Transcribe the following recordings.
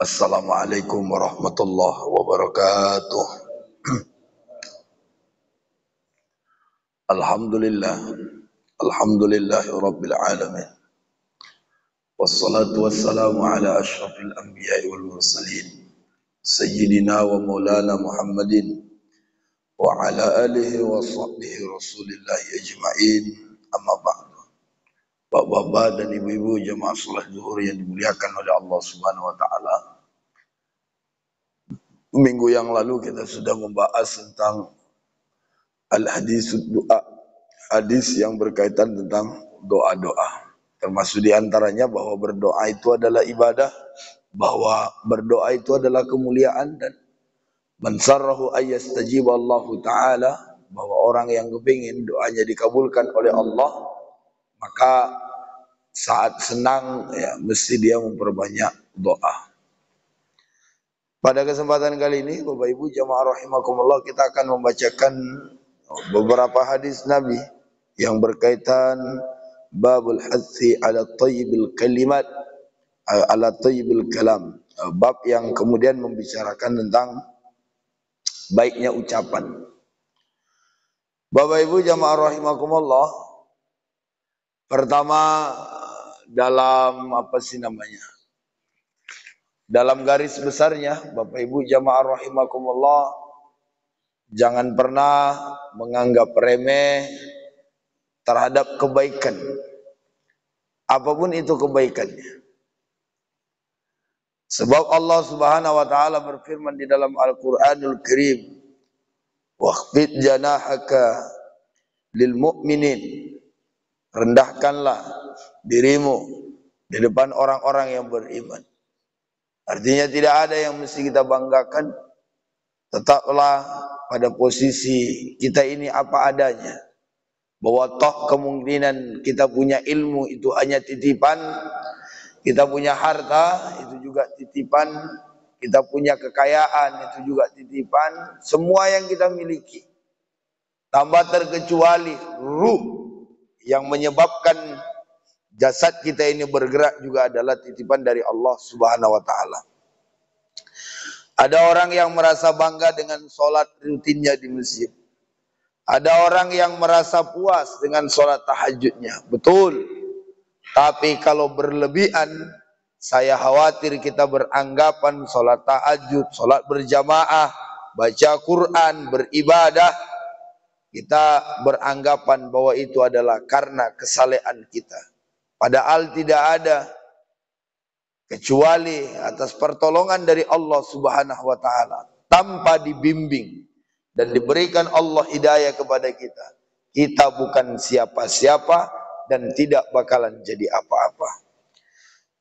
Assalamualaikum warahmatullahi wabarakatuh. Alhamdulillah, alhamdulillahi rabbil alamin. Wassalatu wassalamu ala asyrafil anbiya'i wal mursalin. Sayyidina wa maulana Muhammadin wa ala alihi wa sahbihi rasulillahi ajma'in. Amma ba'du. Bapak-bapak dan ibu-ibu jemaah salat zuhur yang dimuliakan oleh Allah Subhanahu wa taala. Minggu yang lalu kita sudah membahas tentang al-hadisud doa, hadis yang berkaitan tentang doa-doa. Termasuk diantaranya bahwa berdoa itu adalah ibadah, bahwa berdoa itu adalah kemuliaan, dan man sarrahu ayyastajib Allah Ta'ala, bahwa orang yang kepingin doanya dikabulkan oleh Allah, maka saat senang ya mesti dia memperbanyak doa. Pada kesempatan kali ini Bapak Ibu jamaah rahimakumullah, kita akan membacakan beberapa hadis Nabi yang berkaitan babul hathi ala thayyibil kalimat, ala thayyibil kalam, bab yang kemudian membicarakan tentang baiknya ucapan. Bapak Ibu jamaah rahimakumullah, pertama dalam dalam garis besarnya Bapak Ibu jamaah rahimakumullah, jangan pernah menganggap remeh terhadap kebaikan, apapun itu kebaikannya. Sebab Allah Subhanahu wa taala berfirman di dalam Al-Qur'anul Karim, "Wakhfid janahaka lil mu'minin." Rendahkanlah dirimu di depan orang-orang yang beriman. Artinya tidak ada yang mesti kita banggakan. Tetaplah pada posisi kita ini apa adanya. Bahwa toh kemungkinan kita punya ilmu itu hanya titipan, kita punya harta itu juga titipan, kita punya kekayaan itu juga titipan, semua yang kita miliki. Tambah terkecuali ruh yang menyebabkan jasad kita ini bergerak juga adalah titipan dari Allah Subhanahu wa taala. Ada orang yang merasa bangga dengan sholat rutinnya di masjid. Ada orang yang merasa puas dengan sholat tahajudnya. Betul. Tapi kalau berlebihan, saya khawatir kita beranggapan sholat tahajud, sholat berjamaah, baca Quran, beribadah, kita beranggapan bahwa itu adalah karena kesalehan kita. Padahal tidak ada, kecuali atas pertolongan dari Allah Subhanahu wa taala. Tanpa dibimbing dan diberikan Allah hidayah kepada kita, kita bukan siapa-siapa dan tidak bakalan jadi apa-apa.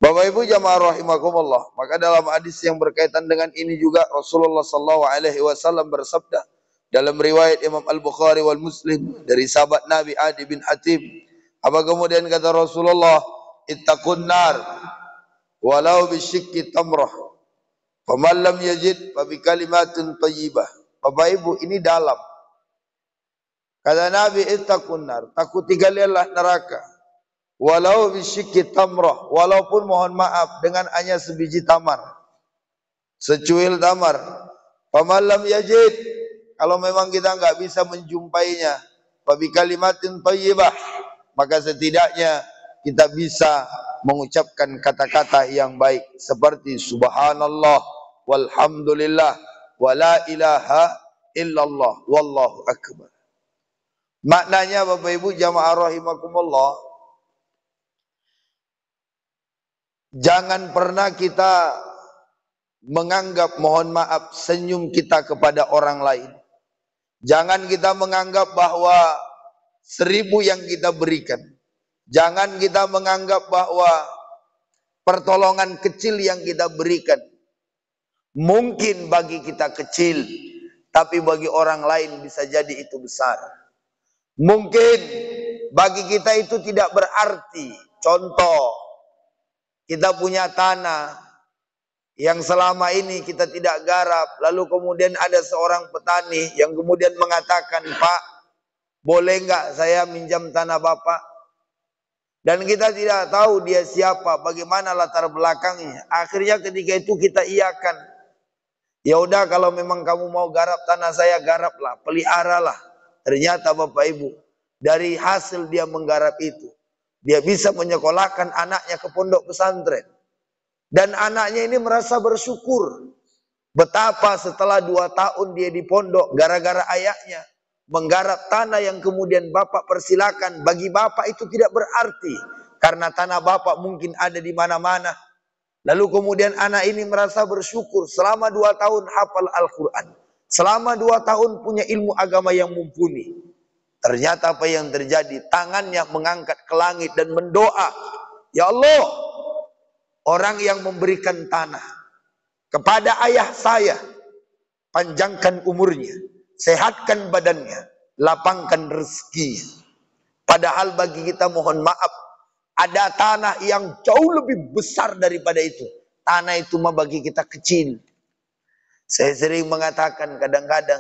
Bapak Ibu jamaah rahimakumullah, maka dalam hadis yang berkaitan dengan ini juga Rasulullah sallallahu alaihi wasallam bersabda dalam riwayat Imam Al-Bukhari wal Muslim dari sahabat Nabi Adi bin Hatim. Apa kemudian kata Rasulullah, ittaqun nar walau bisyikki tamrah, faman lam yajid fa bi kalimatin thayyibah. Bapak Ibu, ini dalam. Kata Nabi, ittaqun nar, takutilah neraka, walau bisyikki tamrah, walaupun mohon maaf dengan hanya sebiji tamar, secuil tamar. Faman lam yajid, kalau memang kita enggak bisa menjumpainya, fa bi kalimatin thayyibah, maka setidaknya kita bisa mengucapkan kata-kata yang baik seperti subhanallah walhamdulillah wala ilaha illallah wallahu akbar. Maknanya Bapak Ibu jamaah rahimakumullah, jangan pernah kita menganggap mohon maaf senyum kita kepada orang lain. Jangan kita menganggap bahwa 1000 yang kita berikan, jangan kita menganggap bahwa pertolongan kecil yang kita berikan mungkin bagi kita kecil, tapi bagi orang lain bisa jadi itu besar. Mungkin bagi kita itu tidak berarti. Contoh, kita punya tanah yang selama ini kita tidak garap, lalu kemudian ada seorang petani yang kemudian mengatakan, "Pak, boleh enggak saya minjam tanah Bapak?" Dan kita tidak tahu dia siapa, bagaimana latar belakangnya. Akhirnya ketika itu kita iakan. Ya udah, kalau memang kamu mau garap tanah saya, garaplah, peliharalah. Ternyata Bapak Ibu, dari hasil dia menggarap itu, dia bisa menyekolahkan anaknya ke pondok pesantren. Dan anaknya ini merasa bersyukur. Betapa setelah 2 tahun dia di pondok, gara-gara ayahnya menggarap tanah yang kemudian bapak persilakan. Bagi bapak itu tidak berarti, karena tanah bapak mungkin ada di mana-mana. Lalu kemudian anak ini merasa bersyukur, selama 2 tahun hafal Al-Quran, selama 2 tahun punya ilmu agama yang mumpuni. Ternyata apa yang terjadi? Tangannya mengangkat ke langit dan mendoa, ya Allah, orang yang memberikan tanah kepada ayah saya, panjangkan umurnya, sehatkan badannya, lapangkan rezeki. Padahal bagi kita, mohon maaf, ada tanah yang jauh lebih besar daripada itu. Tanah itu mah bagi kita kecil. Saya sering mengatakan, kadang-kadang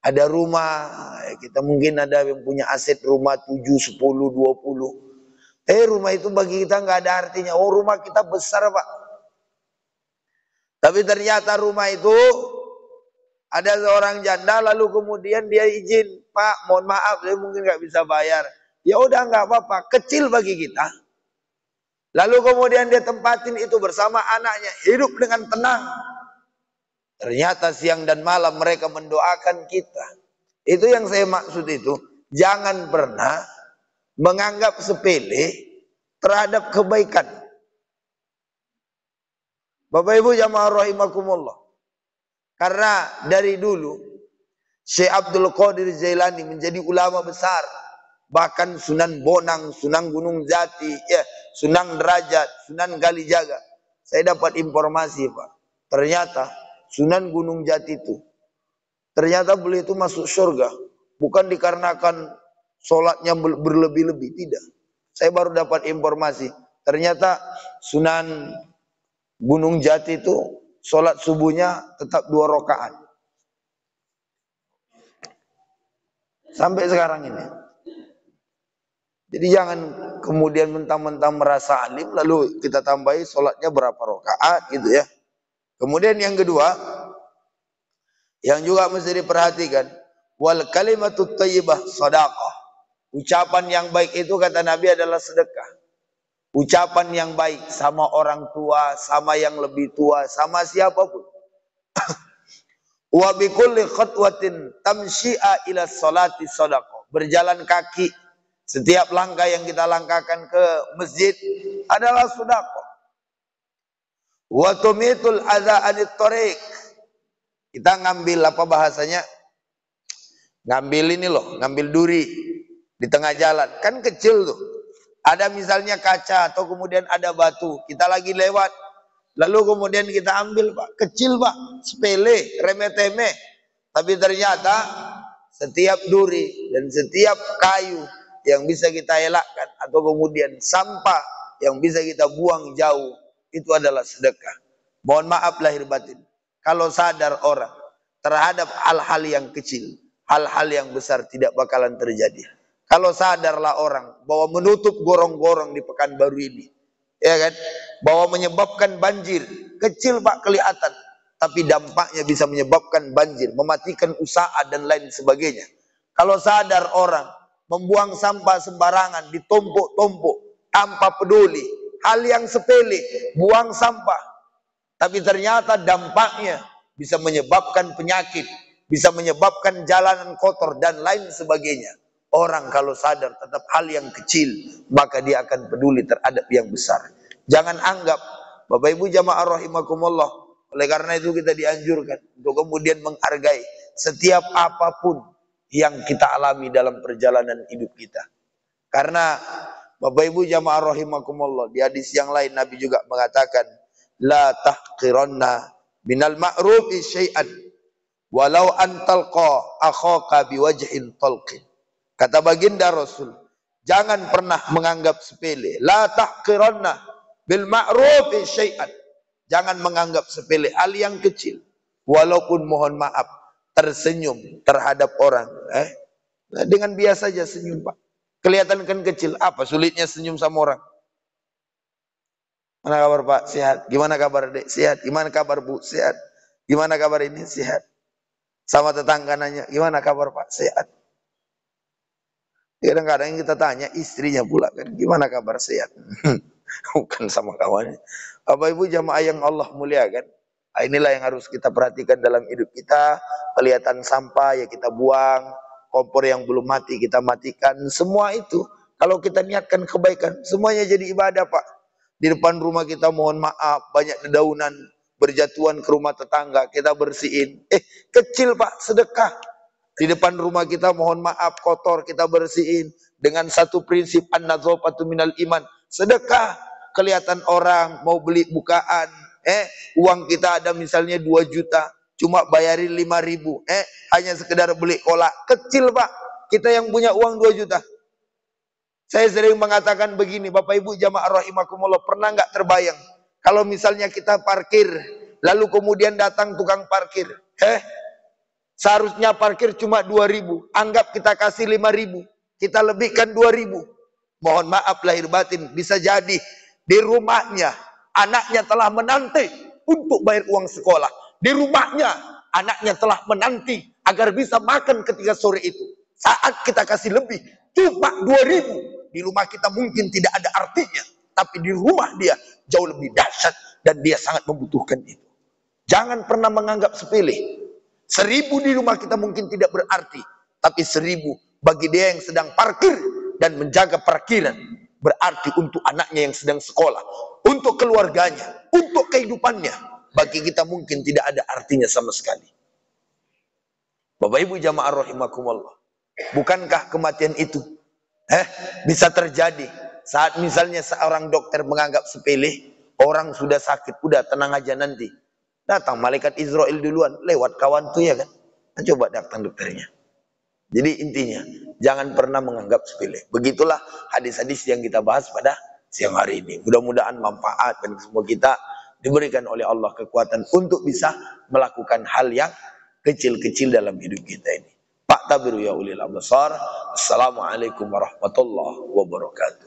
ada rumah, kita mungkin ada yang punya aset rumah 7, 10, 20. Rumah itu bagi kita nggak ada artinya. Oh, rumah kita besar, Pak. Tapi ternyata rumah itu ada seorang janda, lalu kemudian dia izin, Pak, mohon maaf, saya mungkin nggak bisa bayar. Ya udah, nggak apa-apa, kecil bagi kita. Lalu kemudian dia tempatin itu bersama anaknya, hidup dengan tenang. Ternyata siang dan malam mereka mendoakan kita. Itu yang saya maksud itu, jangan pernah menganggap sepele terhadap kebaikan. Bapak Ibu jamaah rahimakumullah. Karena dari dulu Syekh Abdul Qadir Jailani menjadi ulama besar. Bahkan Sunan Bonang, Sunan Gunung Jati, Sunan Derajat, Sunan Kalijaga. Saya dapat informasi, Pak. Ternyata Sunan Gunung Jati itu, ternyata beliau itu masuk surga. Bukan dikarenakan sholatnya berlebih-lebih, tidak. Saya baru dapat informasi. Ternyata Sunan Gunung Jati itu sholat subuhnya tetap 2 rakaat. Sampai sekarang ini. Jadi jangan kemudian mentang-mentang merasa alim lalu kita tambahi sholatnya berapa rakaat gitu ya. Kemudian yang kedua, yang juga mesti diperhatikan, wal kalimatut thayyibah shadaqah. Ucapan yang baik itu kata Nabi adalah sedekah. Ucapan yang baik sama orang tua, sama yang lebih tua, sama siapapun. Wa bi kulli khatwatin tamshi'a ila sholati shadaqah. Berjalan kaki, setiap langkah yang kita langkahkan ke masjid adalah sedekah. Wa tumitul adza anit thariq. Kita ngambil apa bahasanya? Ngambil ini loh, ngambil duri di tengah jalan. Kan kecil tuh. Ada misalnya kaca atau kemudian ada batu. Kita lagi lewat. Lalu kemudian kita ambil, Pak. Kecil, Pak. Sepele, remeh-temeh. Tapi ternyata setiap duri dan setiap kayu yang bisa kita elakkan atau kemudian sampah yang bisa kita buang jauh, itu adalah sedekah. Mohon maaf lahir batin, kalau sadar orang terhadap hal-hal yang kecil, hal-hal yang besar tidak bakalan terjadi. Kalau sadarlah orang bahwa menutup gorong-gorong di Pekanbaru ini, ya kan, bahwa menyebabkan banjir, kecil Pak kelihatan, tapi dampaknya bisa menyebabkan banjir, mematikan usaha dan lain sebagainya. Kalau sadar orang membuang sampah sembarangan, ditumpuk-tumpuk tanpa peduli, hal yang sepele, buang sampah, tapi ternyata dampaknya bisa menyebabkan penyakit, bisa menyebabkan jalanan kotor dan lain sebagainya. Orang kalau sadar tetap hal yang kecil, maka dia akan peduli terhadap yang besar. Jangan anggap, Bapak Ibu jamaah rahimakumullah, oleh karena itu kita dianjurkan untuk kemudian menghargai setiap apapun yang kita alami dalam perjalanan hidup kita. Karena Bapak Ibu jamaah rahimakumullah, di hadis yang lain Nabi juga mengatakan, la tahqiranna minal ma'rufi syai'an walau antalqa akhaka biwajhin talqin. Kata baginda Rasul, jangan pernah menganggap sepele. La tahqiranna bil ma'rufi syai'an. Jangan menganggap sepele hal yang kecil. Walaupun mohon maaf tersenyum terhadap orang, dengan biasa saja senyum, Pak. Kelihatan kan kecil. Apa sulitnya senyum sama orang? Mana kabar Pak? Sehat. Gimana kabar Dek? Sehat. Gimana kabar Bu? Sehat. Gimana kabar ini? Sehat. Sama tetangga nanya, gimana kabar Pak? Sehat. Kadang-kadang kita tanya istrinya pula kan, gimana kabar? Sehat. Bukan sama kawannya. Bapak Ibu jamaah yang Allah muliakan, inilah yang harus kita perhatikan dalam hidup kita. Kelihatan sampah ya kita buang, kompor yang belum mati kita matikan. Semua itu kalau kita niatkan kebaikan, semuanya jadi ibadah Pak. Di depan rumah kita mohon maaf, banyak dedaunan berjatuhan ke rumah tetangga, kita bersihin. Kecil Pak, sedekah. Di depan rumah kita mohon maaf kotor, kita bersihin dengan satu prinsip an-nadzafatu minal iman. Sedekah. Kelihatan orang mau beli bukaan, uang kita ada misalnya 2 juta, cuma bayarin 5.000, hanya sekedar beli kolak. Kecil Pak, kita yang punya uang 2 juta. Saya sering mengatakan begini, Bapak Ibu jamaah rahimakumullah, pernah nggak terbayang kalau misalnya kita parkir, lalu kemudian datang tukang parkir, seharusnya parkir cuma 2.000, anggap kita kasih 5.000, kita lebihkan 2.000. Mohon maaf lahir batin, bisa jadi di rumahnya anaknya telah menanti untuk bayar uang sekolah. Di rumahnya anaknya telah menanti agar bisa makan ketika sore itu. Saat kita kasih lebih, cuma 2.000, di rumah kita mungkin tidak ada artinya, tapi di rumah dia jauh lebih dahsyat dan dia sangat membutuhkan itu. Jangan pernah menganggap sepele. 1.000 di rumah kita mungkin tidak berarti, tapi 1.000 bagi dia yang sedang parkir dan menjaga parkiran berarti untuk anaknya yang sedang sekolah, untuk keluarganya, untuk kehidupannya. Bagi kita mungkin tidak ada artinya sama sekali. Bapak Ibu jamaah rahimakumullah, bukankah kematian itu bisa terjadi saat misalnya seorang dokter menganggap sepele, orang sudah sakit, udah tenang aja nanti. Datang malaikat Israel duluan, lewat kawan tuh ya kan. Coba datang dokternya. Jadi intinya, jangan pernah menganggap sepele. Begitulah hadis-hadis yang kita bahas pada siang hari ini. Mudah-mudahan manfaat dan semua kita diberikan oleh Allah kekuatan untuk bisa melakukan hal yang kecil-kecil dalam hidup kita ini. Pak tabiru ya ulil absar. Assalamualaikum warahmatullahi wabarakatuh.